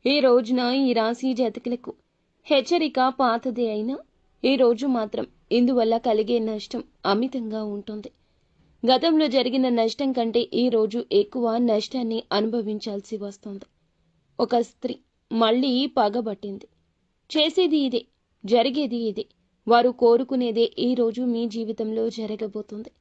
ఈ రోజున ఈ రాశి జాతకులకు హెచ్చరిక పాతదే అయినా ఈ రోజు మాత్రం ఇందువల్ల కలిగే నష్టం అమితంగా ఉంటుంది. గతంలో జరిగిన నష్టం కంటే ఈ రోజు ఎక్కువ నష్టాన్ని అనుభవించాల్సి వస్తుంది. ఒక స్త్రీ మళ్ళీ పగబట్టింది. చేసేది ఇదే, జరిగేది ఇదే. వారు కోరుకునేదే ఈ రోజు మీ జీవితంలో జరగబోతుంది.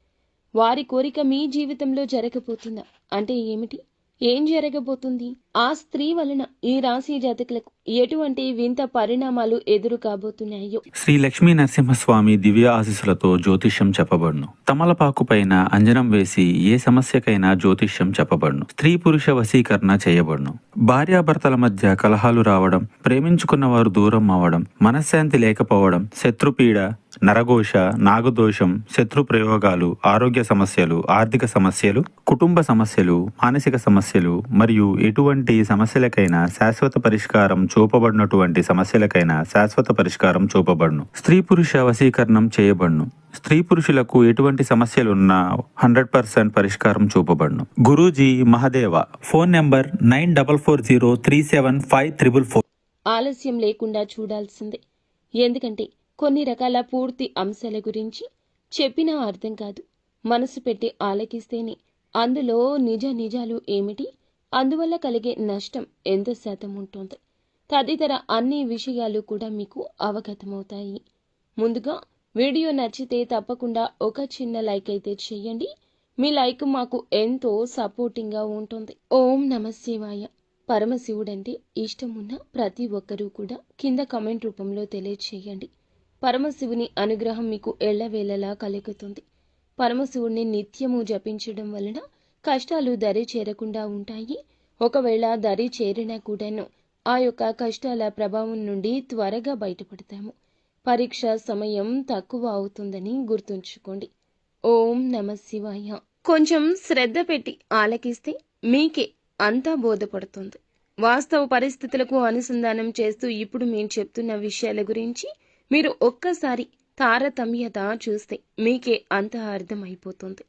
వారి కోరిక మీ జీవితంలో జరగబోతుందా అంటే ఏమిటి? ఏం జరగబోతుంది? ఆ స్త్రీ వలన ఈ రాశి జాతకులకు ఎటువంటి వింత పరిణామాలు ఎదురు కాబోతున్నాయో. శ్రీ లక్ష్మీ నరసింహస్వామి దివ్య ఆశీస్సులతో జ్యోతిష్యం చెప్పబడును. తమలపాకు పైన అంజనం వేసి ఏ సమస్యకైనా జ్యోతిష్యం చెప్పబడును. స్త్రీ పురుష వశీకరణ చేయబడును. భార్యాభర్తల మధ్య కలహాలు రావడం, ప్రేమించుకున్న వారు దూరం అవ్వడం, మనశ్శాంతి లేకపోవడం, శత్రుపీడ, నరఘోష, నాగదోషం, శత్రు ప్రయోగాలు, ఆరోగ్య సమస్యలు, ఆర్థిక సమస్యలు, కుటుంబ సమస్యలు, మానసిక సమస్యలు మరియు ఎటువంటి సమస్యలకైనా శాశ్వత పరిష్కారం చూపబడినటువంటి సమస్యలకైనా శాశ్వత పరిష్కారం చూపబడును. స్త్రీ పురుష వశీకరణం చేయబడును. స్త్రీ పురుషులకు ఎటువంటి సమస్యలున్నా 100% పరిష్కారం చూపబడును. గురూజీ మహదేవ. Phone number 9440375444. ఆలస్యం లేకుండా చూడాల్సిందే. ఎందుకంటే కొన్ని రకాల పూర్తి అంశాల గురించి చెప్పినా అర్థం కాదు. మనసు పెట్టి ఆలకిస్తేనే అందులో నిజాలు ఏమిటి, అందువల్ల కలిగే నష్టం ఎంత శాతం ఉంటుంది, తదితర అన్ని విషయాలు కూడా మీకు అవగతమవుతాయి. ముందుగా వీడియో నచ్చితే తప్పకుండా ఒక చిన్న లైక్ అయితే చేయండి. మీ లైక్ మాకు ఎంతో సపోర్టింగ్గా ఉంటుంది. ఓం నమః శివాయ. పరమశివుడంటే ఇష్టం ఉన్న ప్రతి ఒక్కరూ కూడా కింద కామెంట్ రూపంలో తెలియచేయండి. పరమశివుని అనుగ్రహం మీకు ఎల్లవేళలా కలుగుతుంది. పరమశివుణ్ణి నిత్యము జపించడం వలన కష్టాలు దరి చేరకుండా ఉంటాయి. ఒకవేళ దరి చేరినా కూడాను ఆ యొక్క కష్టాల ప్రభావం నుండి త్వరగా బయటపడతాము. పరీక్ష సమయం తక్కువ అవుతుందని గుర్తుంచుకోండి. ఓం నమః శివాయ. కొంచెం శ్రద్ధ పెట్టి ఆలకిస్తే మీకే అంతా బోధపడుతుంది. వాస్తవ పరిస్థితులకు అనుసంధానం చేస్తూ ఇప్పుడు మేము చెప్తున్న విషయాల గురించి మీరు ఒక్కసారి తారతమ్యత చూస్తే మీకే అంత అర్థమైపోతుంది.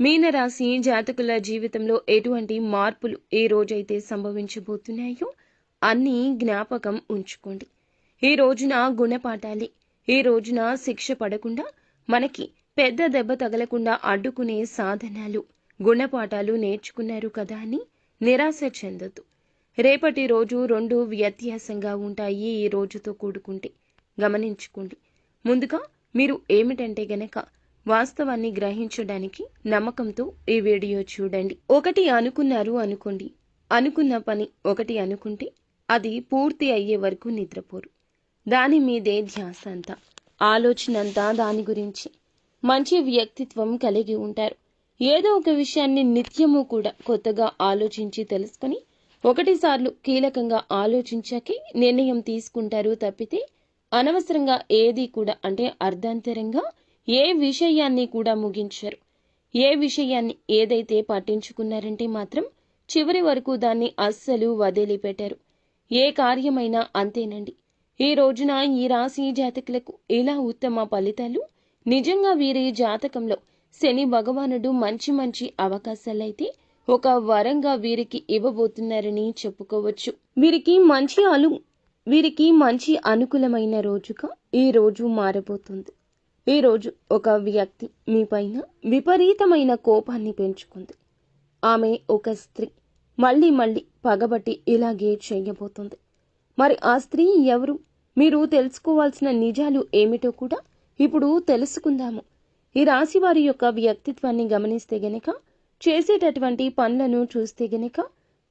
మీనరాశి జాతకుల జీవితంలో ఎటువంటి మార్పులు ఏ రోజైతే సంభవించబోతున్నాయో అన్నీ జ్ఞాపకం ఉంచుకోండి. ఈ రోజున గుణపాఠాలే. ఈ రోజున శిక్ష పడకుండా మనకి పెద్ద దెబ్బ తగలకుండా అడ్డుకునే సాధనాలు, గుణపాఠాలు నేర్చుకున్నారు కదా అని నిరాశ చెందొద్దు. రేపటి రోజు 2 వ్యత్యాసంగా ఉంటాయి ఈ రోజుతో కూడుకుంటే. గమనించుకోండి. ముందుగా మీరు ఏమిటంటే గనక వాస్తవాన్ని గ్రహించడానికి నమ్మకంతో ఈ వీడియో చూడండి. ఒకటి అనుకున్నారు అనుకోండి. అనుకున్న పని ఒకటి అనుకుంటే అది పూర్తి అయ్యే వరకు నిద్రపోరు. దాని మీదే ధ్యాస అంతా, ఆలోచన అంతా దాని గురించి. మంచి వ్యక్తిత్వం కలిగి ఉంటారు. ఏదో ఒక విషయాన్ని నిత్యము కూడా కొత్తగా ఆలోచించి తెలుసుకొని 1 సార్లు కీలకంగా ఆలోచించాకే నిర్ణయం తీసుకుంటారు తప్పితే అనవసరంగా ఏది కూడా అంటే అర్ధాంతరంగా ఏ విషయాన్ని కూడా ముగించరు. ఏ విషయాన్ని ఏదైతే పట్టించుకున్నారంటే మాత్రం చివరి వరకు దాన్ని అస్సలు వదిలిపెట్టారు. ఏ కార్యమైనా అంతేనండి. ఈ రోజున ఈ రాశి జాతకులకు ఇలా ఉత్తమ ఫలితాలు నిజంగా వీరి జాతకంలో శని భగవానుడు మంచి అవకాశాలైతే ఒక వరంగా వీరికి ఇవ్వబోతున్నారని చెప్పుకోవచ్చు. వీరికి మంచి అనుకూలమైన రోజుగా ఈ రోజు మారబోతుంది. ఈ రోజు ఒక వ్యక్తి మీ పైన విపరీతమైన కోపాన్ని పెంచుకుంది. ఆమె ఒక స్త్రీ మళ్ళీ పగబట్టి ఇలాగే చేయబోతుంది. మరి ఆ స్త్రీ ఎవరు? మీరు తెలుసుకోవాల్సిన నిజాలు ఏమిటో కూడా ఇప్పుడు తెలుసుకుందాము. ఈ రాశి వారి యొక్క వ్యక్తిత్వాన్ని గమనిస్తే గనక, చేసేటటువంటి పనులను చూస్తే గనక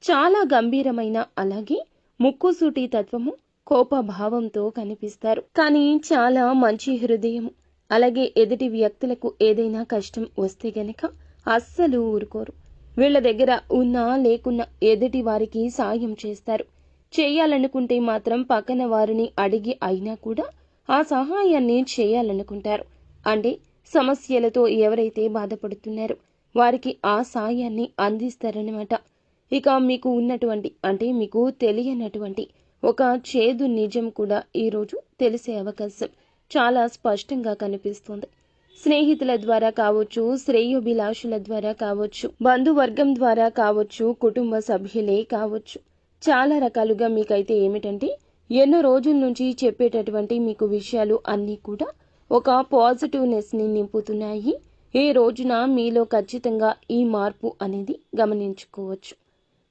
చాలా గంభీరమైన, అలాగే ముక్కుసూటి తత్వము, కోపభావంతో కనిపిస్తారు. కానీ చాలా మంచి హృదయము. అలాగే ఎదుటి వ్యక్తులకు ఏదైనా కష్టం వస్తే గనక అస్సలు ఊరుకోరు. వీళ్ళ దగ్గర ఉన్నా లేకున్నా ఎదుటి వారికి సాయం చేస్తారు. చేయాలనుకుంటే మాత్రం పక్కన వారిని అడిగి అయినా కూడా ఆ సహాయాన్ని చేయాలనుకుంటారు. అంటే సమస్యలతో ఎవరైతే బాధపడుతున్నారో వారికి ఆ సాయాన్ని అందిస్తారన్నమాట. ఇక మీకు ఉన్నటువంటి అంటే మీకు తెలియనటువంటి ఒక చేదు నిజం కూడా ఈరోజు తెలిసే అవకాశం చాలా స్పష్టంగా కనిపిస్తుంది. స్నేహితుల ద్వారా కావచ్చు, శ్రేయోభిలాషుల ద్వారా కావచ్చు, బంధువర్గం ద్వారా కావచ్చు, కుటుంబ సభ్యులే కావచ్చు, చాలా రకాలుగా మీకైతే ఏమిటంటే ఎన్నో రోజుల నుంచి చెప్పేటటువంటి మీకు విషయాలు అన్నీ కూడా ఒక పాజిటివ్నెస్ని నింపుతున్నాయి. ఈ రోజున మీలో ఖచ్చితంగా ఈ మార్పు అనేది గమనించుకోవచ్చు.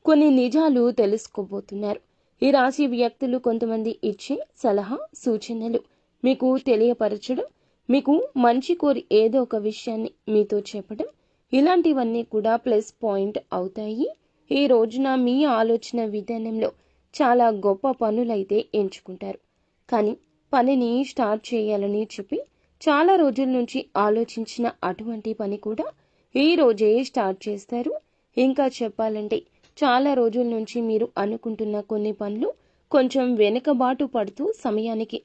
కొన్ని నిజాలు తెలుసుకోబోతున్నారు. ఈ రాశి వ్యక్తులు కొంతమంది ఇచ్చే సలహా సూచనలు మీకు తెలియపరచడం, మీకు మంచి కోరి ఏదో ఒక విషయాన్ని మీతో చెప్పడం, ఇలాంటివన్నీ కూడా ప్లస్ పాయింట్ అవుతాయి. ఈ రోజున మీ ఆలోచన విధానంలో చాలా గొప్ప పనులైతే ఎంచుకుంటారు. కానీ పనిని స్టార్ట్ చేయాలని చెప్పి చాలా రోజుల నుంచి ఆలోచించిన అటువంటి పని కూడా ఈ రోజే స్టార్ట్ చేస్తారు. ఇంకా చెప్పాలంటే చాలా రోజుల నుంచి మీరు అనుకుంటున్న కొన్ని పనులు కొంచెం వెనుకబాటు పడుతూ సమయానికి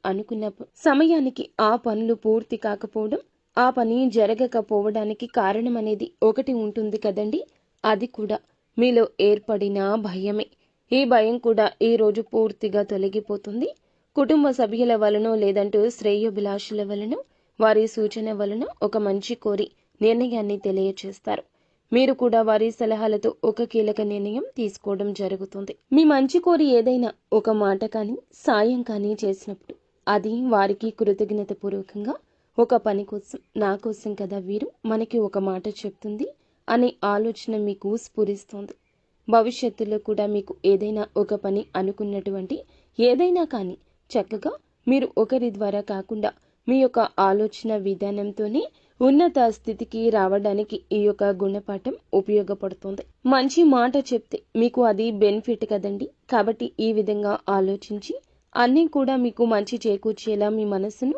ఆ పనులు పూర్తి కాకపోవడం, ఆ పని జరగకపోవడానికి కారణం అనేది ఒకటి ఉంటుంది కదండి. అది కూడా మీలో ఏర్పడిన భయమే. ఈ భయం కూడా ఈ రోజు పూర్తిగా తొలగిపోతుంది. కుటుంబ సభ్యుల వలనో లేదంటూ శ్రేయోభిలాషుల వలన వారి సూచన వలన ఒక మంచి కోరి నిర్ణయాన్ని తెలియచేస్తారు. మీరు కూడా వారి సలహాలతో ఒక కీలక నిర్ణయం తీసుకోవడం జరుగుతుంది. మీ మంచి కోరి ఏదైనా ఒక మాట కానీ సాయం కానీ చేసినప్పుడు అది వారికి కృతజ్ఞత పూర్వకంగా ఒక పని కోసం, నా కోసం కదా వీరు మనకి ఒక మాట చెప్తుంది అనే ఆలోచన మీకు స్ఫురిస్తుంది. భవిష్యత్తులో కూడా మీకు ఏదైనా ఒక పని అనుకున్నటువంటి ఏదైనా కానీ చక్కగా మీరు ఒకరి ద్వారా కాకుండా మీ యొక్క ఆలోచన విధానంతోనే ఉన్నత స్థితికి రావడానికి ఈ యొక్క గుణపాఠం ఉపయోగపడుతుంది. మంచి మాట చెప్తే మీకు అది బెనిఫిట్ కదండి. కాబట్టి ఈ విధంగా ఆలోచించి అన్నీ కూడా మీకు మంచి చేకూర్చేలా మీ మనసును,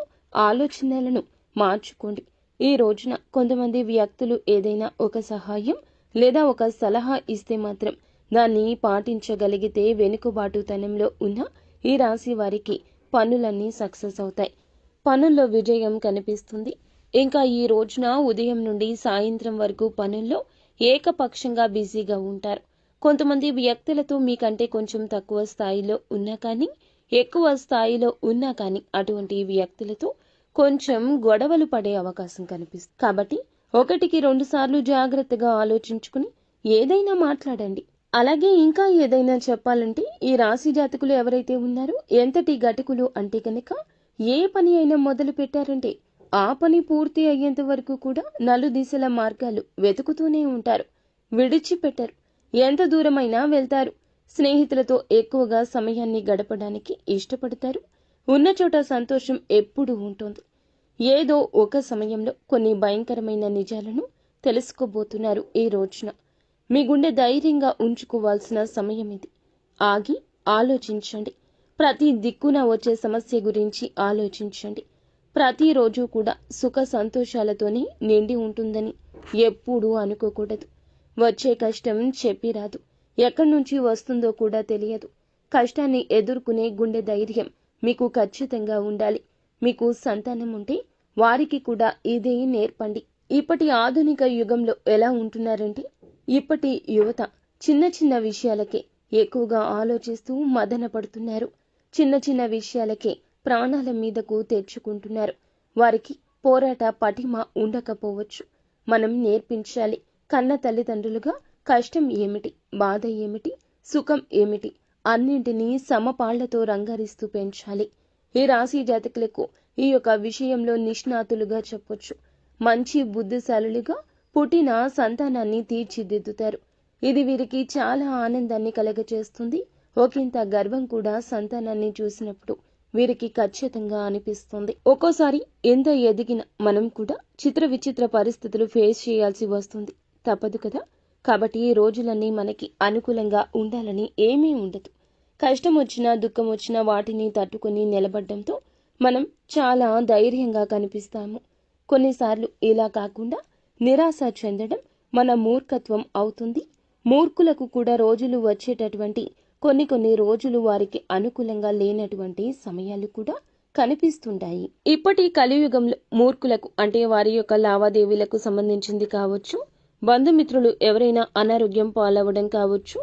ఆలోచనలను మార్చుకోండి. ఈ రోజున కొంతమంది వ్యక్తులు ఏదైనా ఒక సహాయం లేదా ఒక సలహా ఇస్తే మాత్రం దాన్ని పాటించగలిగితే వెనుకబాటుతనంలో ఉన్న ఈ రాశి వారికి పనులన్నీ సక్సెస్ అవుతాయి. పనుల్లో విజయం కనిపిస్తుంది. ఇంకా ఈ రోజున ఉదయం నుండి సాయంత్రం వరకు పనుల్లో ఏకపక్షంగా బిజీగా ఉంటారు. కొంతమంది వ్యక్తులతో మీకంటే కొంచెం తక్కువ స్థాయిలో ఉన్నా కానీ, ఎక్కువ స్థాయిలో ఉన్నా కానీ అటువంటి వ్యక్తులతో కొంచెం గొడవలు పడే అవకాశం కనిపిస్తుంది. కాబట్టి 1-2 సార్లు జాగ్రత్తగా ఆలోచించుకుని ఏదైనా మాట్లాడండి. అలాగే ఇంకా ఏదైనా చెప్పాలంటే ఈ రాశి జాతకులు ఎవరైతే ఉన్నారో ఎంతటి గటుకులు అంటే కనుక ఏ పని అయినా మొదలు పెట్టారంటే ఆ పని పూర్తి అయ్యేంత వరకు కూడా నలుదిశల మార్గాలు వెతుకుతూనే ఉంటారు. విడిచిపెట్టరు. ఎంత దూరమైనా వెళ్తారు. స్నేహితులతో ఎక్కువగా సమయాన్ని గడపడానికి ఇష్టపడతారు. ఉన్న చోట సంతోషం ఎప్పుడూ ఉంటుంది. ఏదో ఒక సమయంలో కొన్ని భయంకరమైన నిజాలను తెలుసుకోబోతున్నారు. ఈ రోజున మీ గుండె ధైర్యంగా ఉంచుకోవాల్సిన సమయం ఇది. ఆగి ఆలోచించండి. ప్రతి దిక్కున వచ్చే సమస్య గురించి ఆలోచించండి. ప్రతిరోజు కూడా సుఖ సంతోషాలతోనే నిండి ఉంటుందని ఎప్పుడూ అనుకోకూడదు. వచ్చే కష్టం చెప్పి రాదు. ఎక్కడి నుంచి వస్తుందో కూడా తెలియదు. కష్టాన్ని ఎదుర్కొనే గుండె ధైర్యం మీకు ఖచ్చితంగా ఉండాలి. మీకు సంతానం ఉంటే వారికి కూడా ఇదే నేర్పండి. ఇప్పటి ఆధునిక యుగంలో ఎలా ఉంటున్నారంటే ఇప్పటి యువత చిన్న చిన్న విషయాలకే ఎక్కువగా ఆలోచిస్తూ మదన పడుతున్నారు. చిన్న చిన్న విషయాలకే ప్రాణాల మీదకు తెచ్చుకుంటున్నారు. వారికి పోరాట పటిమ ఉండకపోవచ్చు. మనం నేర్పించాలి. కన్న తల్లిదండ్రులుగా కష్టం ఏమిటి, బాధ ఏమిటి, సుఖం ఏమిటి అన్నింటినీ సమపాళ్లతో రంగరిస్తూ పెంచాలి. ఈ రాశి జాతకులకు ఈ యొక్క విషయంలో నిష్ణాతులుగా చెప్పొచ్చు. మంచి బుద్ధిశాలులుగా పుట్టిన సంతానాన్ని తీర్చిదిద్దుతారు. ఇది వీరికి చాలా ఆనందాన్ని కలగచేస్తుంది. ఒకంత గర్వం కూడా సంతానాన్ని చూసినప్పుడు వీరికి ఖచ్చితంగా అనిపిస్తుంది. ఒక్కోసారి ఎంత ఎదిగిన మనం కూడా చిత్ర విచిత్ర పరిస్థితులు ఫేస్ చేయాల్సి వస్తుంది. తప్పదు కదా. కాబట్టి ఈ రోజులన్నీ మనకి అనుకూలంగా ఉండాలని ఏమీ ఉండదు. కష్టం వచ్చినా దుఃఖం వచ్చినా వాటిని తట్టుకుని నిలబడడంతో మనం చాలా ధైర్యంగా కనిపిస్తాము. కొన్నిసార్లు ఇలా కాకుండా నిరాశ చెందడం మన మూర్ఖత్వం అవుతుంది. మూర్ఖులకు కూడా రోజులు వచ్చేటటువంటి కొన్ని రోజులు వారికి అనుకూలంగా లేనటువంటి సమయాలు కూడా కనిపిస్తుంటాయి. ఇప్పటి కలియుగంలో మూర్ఖులకు అంటే వారి యొక్క లావాదేవీలకు సంబంధించింది కావచ్చు, బంధుమిత్రులు ఎవరైనా అనారోగ్యం పాలవడం కావచ్చు,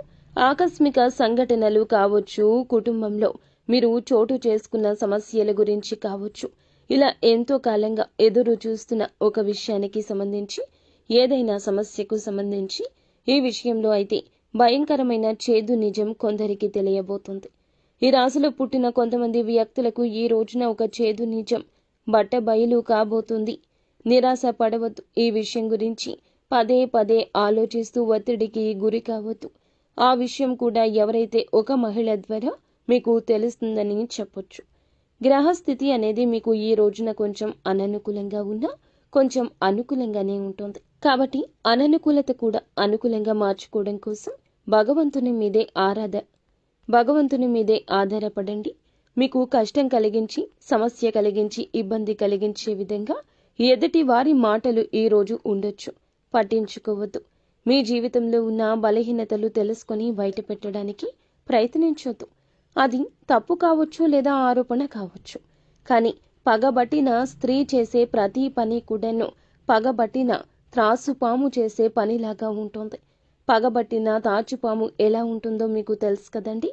ఆకస్మిక సంఘటనలు కావచ్చు, కుటుంబంలో మీరు చోటు చేసుకున్న సమస్యల గురించి కావచ్చు, ఇలా ఎంతో కాలంగా ఎదురు చూస్తున్న ఒక విషయానికి సంబంధించి ఏదైనా సమస్యకు సంబంధించి ఈ విషయంలో అయితే భయంకరమైన చేదు నిజం కొందరికి తెలియబోతుంది. ఈ రాశిలో పుట్టిన కొంతమంది వ్యక్తులకు ఈ రోజున ఒక చేదు నిజం బట్టబయలు కాబోతుంది. నిరాశ పడవద్దు. ఈ విషయం గురించి పదే పదే ఆలోచిస్తూ ఒత్తిడికి గురి కావద్దు. ఆ విషయం కూడా ఎవరైతే ఒక మహిళ ద్వారా మీకు తెలుస్తుందని చెప్పొచ్చు. గ్రహస్థితి అనేది మీకు ఈ రోజున కొంచెం అననుకూలంగా ఉన్నా కొంచెం అనుకూలంగానే ఉంటుంది. కాబట్టి అననుకూలత కూడా అనుకూలంగా మార్చుకోవడం కోసం భగవంతుని మీదే ఆధారపడండి. మీకు కష్టం కలిగించి, సమస్య కలిగించి, ఇబ్బంది కలిగించే విధంగా ఎదుటి వారి మాటలు ఈ రోజు ఉండొచ్చు. పట్టించుకోవద్దు. మీ జీవితంలో ఉన్న బలహీనతలు తెలుసుకొని బయటపెట్టడానికి ప్రయత్నించొద్దు. అది తప్పు కావచ్చు లేదా ఆరోపణ కావచ్చు. కానీ పగబట్టిన స్త్రీ చేసే ప్రతి పని కూడాను పగబట్టిన త్రాసుపాము చేసే పనిలాగా ఉంటుంది. పగబట్టిన తాచుపాము ఎలా ఉంటుందో మీకు తెలుసు కదండి.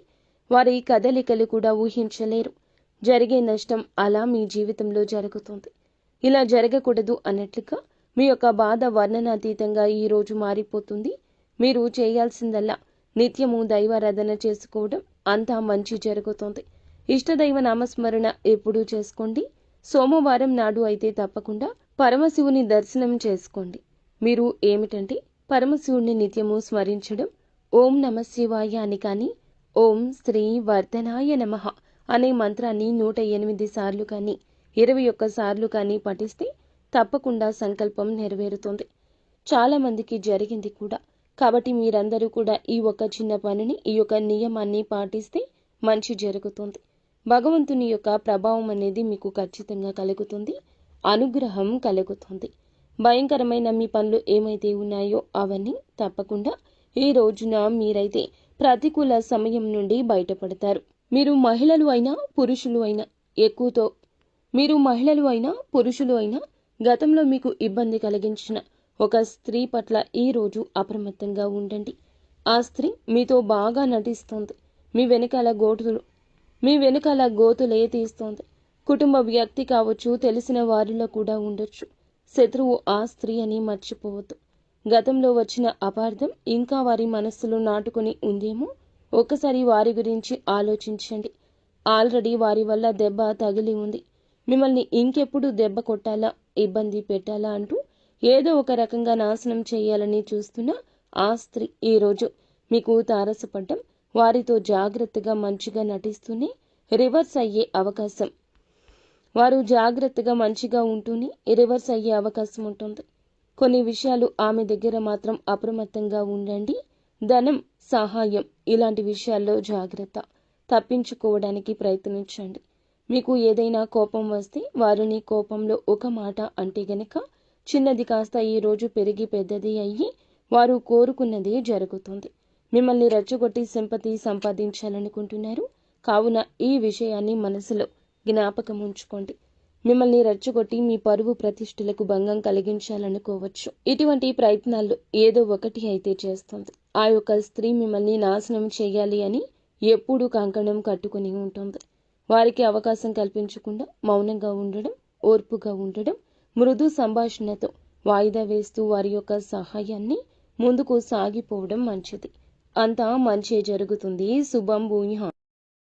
వారి కదలికలు కూడా ఊహించలేరు. జరిగే నష్టం అలా మీ జీవితంలో జరుగుతుంది. ఇలా జరగకూడదు అన్నట్లుగా మీ యొక్క బాధ వర్ణనాతీతంగా ఈ రోజు మారిపోతుంది. మీరు చేయాల్సిందల్లా నిత్యము దైవారాధన చేసుకోవడం, అంతా మంచి జరుగుతుంది. ఇష్టదైవ నామస్మరణ ఎప్పుడూ చేసుకోండి. సోమవారం నాడు అయితే తప్పకుండా పరమశివుని దర్శనం చేసుకోండి. మీరు ఏమిటంటే పరమశివుణ్ణి నిత్యము స్మరించడం, ఓం నమ శివాయ అని కానీ, ఓం శ్రీ వర్ధనాయ నమః అనే మంత్రాన్ని 108 సార్లు కానీ 21 సార్లు కానీ పఠిస్తే తప్పకుండా సంకల్పం నెరవేరుతుంది. చాలా మందికి జరిగింది కూడా. కాబట్టి మీరందరూ కూడా ఈ ఒక చిన్న పనిని, ఈ యొక్క నియమాన్ని పాటిస్తే మంచి జరుగుతుంది. భగవంతుని యొక్క ప్రభావం అనేది మీకు ఖచ్చితంగా కలుగుతుంది. అనుగ్రహం కలుగుతుంది. భయంకరమైన మీ పనులు ఏమైతే ఉన్నాయో అవన్నీ తప్పకుండా ఈ రోజున మీరైతే ప్రతికూల సమయం నుండి బయటపడతారు. మీరు మహిళలు అయినా పురుషులు అయినా గతంలో మీకు ఇబ్బంది కలిగించిన ఒక స్త్రీ పట్ల ఈ రోజు అప్రమత్తంగా ఉండండి. ఆ స్త్రీ మీతో బాగా నటిస్తోంది. మీ వెనకాల గోతులే తీస్తోంది. కుటుంబ వ్యక్తి కావచ్చు, తెలిసిన వారిలో కూడా ఉండొచ్చు. శత్రువు ఆ స్త్రీ అని మర్చిపోవద్దు. గతంలో వచ్చిన అపార్థం ఇంకా వారి మనస్సులో నాటుకుని ఉందేమో. ఒక్కసారి వారి గురించి ఆలోచించండి. ఆల్రెడీ వారి వల్ల దెబ్బ తగిలి ఉంది. మిమ్మల్ని ఇంకెప్పుడు దెబ్బ కొట్టాలా, ఇబ్బంది పెట్టాలా అంటూ ఏదో ఒక రకంగా నాశనం చేయాలని చూస్తున్న ఆ స్త్రీ ఈరోజు మీకు తారసపడ్డం, వారితో జాగ్రత్తగా మంచిగా నటిస్తూనే రివర్స్ అయ్యే అవకాశం, వారు జాగ్రత్తగా మంచిగా ఉంటూనే రివర్స్ అయ్యే అవకాశం ఉంటుంది. కొన్ని విషయాలు ఆమె దగ్గర మాత్రం అప్రమత్తంగా ఉండండి. ధనం, సహాయం ఇలాంటి విషయాల్లో జాగ్రత్త. తప్పించుకోవడానికి ప్రయత్నించండి. మీకు ఏదైనా కోపం వస్తే వారిని కోపంలో ఒక మాట అంటే గనక చిన్నది కాస్త ఈ రోజు పెరిగి పెద్దది అయ్యి వారు కోరుకున్నదే జరుగుతుంది. మిమ్మల్ని రెచ్చగొట్టి సింపతి సంపాదించాలనుకుంటున్నారు. కావున ఈ విషయాన్ని మనసులో జ్ఞాపకం ఉంచుకోండి. మిమ్మల్ని రెచ్చగొట్టి మీ పరువు ప్రతిష్టలకు భంగం కలిగించాలనుకోవచ్చు. ఇటువంటి ప్రయత్నాల్లో ఏదో ఒకటి అయితే చేస్తుంది. ఆ యొక్క స్త్రీ మిమ్మల్ని నాశనం చేయాలి అని ఎప్పుడూ కంకణం కట్టుకుని ఉంటుంది. వారికి అవకాశం కల్పించకుండా మౌనంగా ఉండడం, ఓర్పుగా ఉండడం, మృదు సంభాషణతో వాయిదా వేస్తూ వారి యొక్క సహాయాన్ని ముందుకు సాగిపోవడం మంచిది. అంతా మంచే జరుగుతుంది. శుభం భూయాత్.